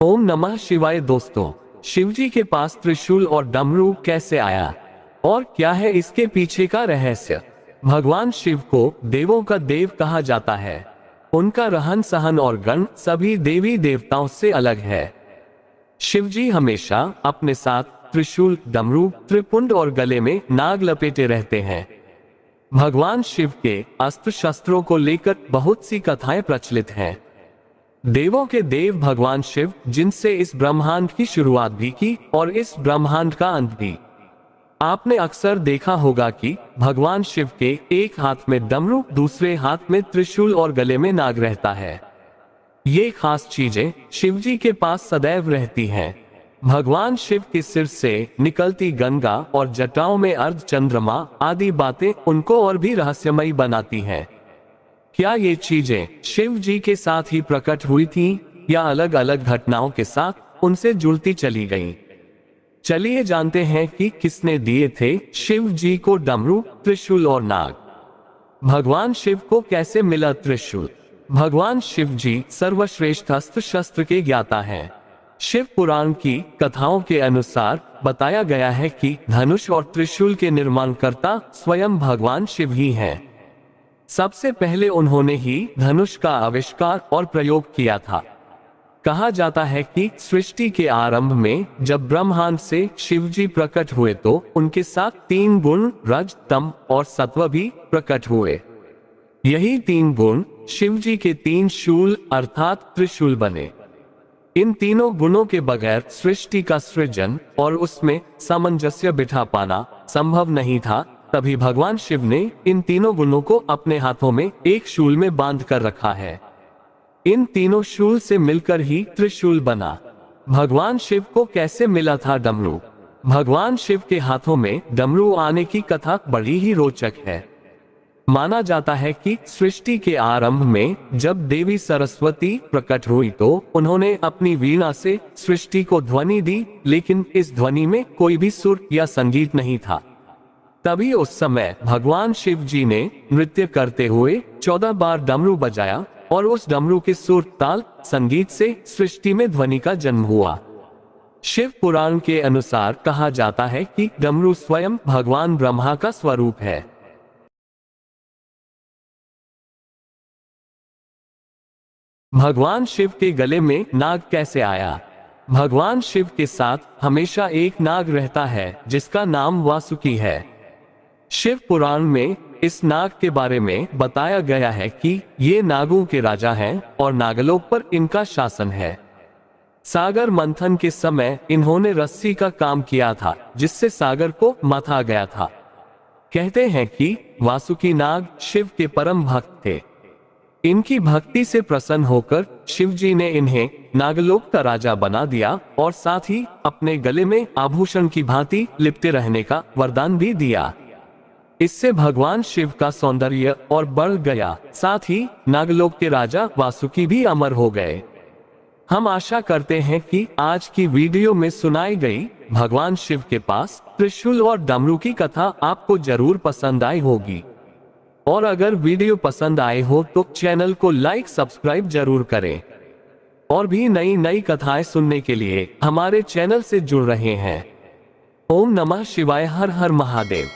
ओम नमः शिवाय। दोस्तों, शिवजी के पास त्रिशूल और डमरू कैसे आया और क्या है इसके पीछे का रहस्य? भगवान शिव को देवों का देव कहा जाता है। उनका रहन सहन और गण सभी देवी देवताओं से अलग है। शिवजी हमेशा अपने साथ त्रिशूल, डमरू, त्रिपुंड और गले में नाग लपेटे रहते हैं। भगवान शिव के अस्त्र शस्त्रों को लेकर बहुत सी कथाएं प्रचलित हैं। देवों के देव भगवान शिव, जिनसे इस ब्रह्मांड की शुरुआत भी की और इस ब्रह्मांड का अंत भी। आपने अक्सर देखा होगा कि भगवान शिव के एक हाथ में डमरू, दूसरे हाथ में त्रिशूल और गले में नाग रहता है। ये खास चीजें शिवजी के पास सदैव रहती हैं। भगवान शिव के सिर से निकलती गंगा और जटाओं में अर्ध चंद्रमा आदि बातें उनको और भी रहस्यमयी बनाती हैं। क्या ये चीजें शिव जी के साथ ही प्रकट हुई थीं या अलग अलग घटनाओं के साथ उनसे जुड़ती चली गईं? चलिए जानते हैं कि किसने दिए थे शिव जी को डमरू, त्रिशूल और नाग। भगवान शिव को कैसे मिला त्रिशूल? भगवान शिव जी सर्वश्रेष्ठ अस्त्र शस्त्र के ज्ञाता हैं। शिव पुराण की कथाओं के अनुसार बताया गया है कि धनुष और त्रिशूल के निर्माणकर्ता स्वयं भगवान शिव ही हैं। सबसे पहले उन्होंने ही धनुष का आविष्कार और प्रयोग किया था। कहा जाता है कि सृष्टि के आरंभ में जब ब्रह्मांड से शिवजी प्रकट हुए तो उनके साथ 3 गुण रज, तम और सत्व भी प्रकट हुए। यही 3 गुण शिवजी के 3 शूल अर्थात त्रिशूल बने। इन तीनों गुणों के बगैर सृष्टि का सृजन और उसमें सामंजस्य बिठा पाना संभव नहीं था। तभी भगवान शिव ने इन तीनों गुणों को अपने हाथों में एक शूल में बांध कर रखा है। इन तीनों शूल से मिलकर ही त्रिशूल बना। भगवान शिव को कैसे मिला था डमरू? भगवान शिव के हाथों में डमरू आने की कथा बड़ी ही रोचक है। माना जाता है कि सृष्टि के आरंभ में जब देवी सरस्वती प्रकट हुई तो उन्होंने अपनी वीणा से सृष्टि को ध्वनि दी, लेकिन इस ध्वनि में कोई भी सुर या संगीत नहीं था। तभी उस समय भगवान शिव जी ने नृत्य करते हुए 14 बार डमरू बजाया और उस डमरू के सुर, ताल, संगीत से सृष्टि में ध्वनि का जन्म हुआ। शिव पुराण के अनुसार कहा जाता है कि डमरू स्वयं भगवान ब्रह्मा का स्वरूप है। भगवान शिव के गले में नाग कैसे आया? भगवान शिव के साथ हमेशा एक नाग रहता है जिसका नाम वासुकी है। शिव पुराण में इस नाग के बारे में बताया गया है कि ये नागों के राजा हैं और नागलोक पर इनका शासन है। सागर मंथन के समय इन्होंने रस्सी का काम किया था जिससे सागर को मथा गया था। कहते हैं कि वासुकी नाग शिव के परम भक्त थे। इनकी भक्ति से प्रसन्न होकर शिवजी ने इन्हें नागलोक का राजा बना दिया और साथ ही अपने गले में आभूषण की भांति लिपटे रहने का वरदान भी दिया। इससे भगवान शिव का सौंदर्य और बढ़ गया, साथ ही नागलोक के राजा वासुकी भी अमर हो गए। हम आशा करते हैं कि आज की वीडियो में सुनाई गई भगवान शिव के पास त्रिशूल और डमरू की कथा आपको जरूर पसंद आई होगी। और अगर वीडियो पसंद आए हो तो चैनल को लाइक, सब्सक्राइब जरूर करें। और भी नई नई कथाएं सुनने के लिए हमारे चैनल से जुड़ रहे हैं। ओम नमः शिवाय। हर हर महादेव।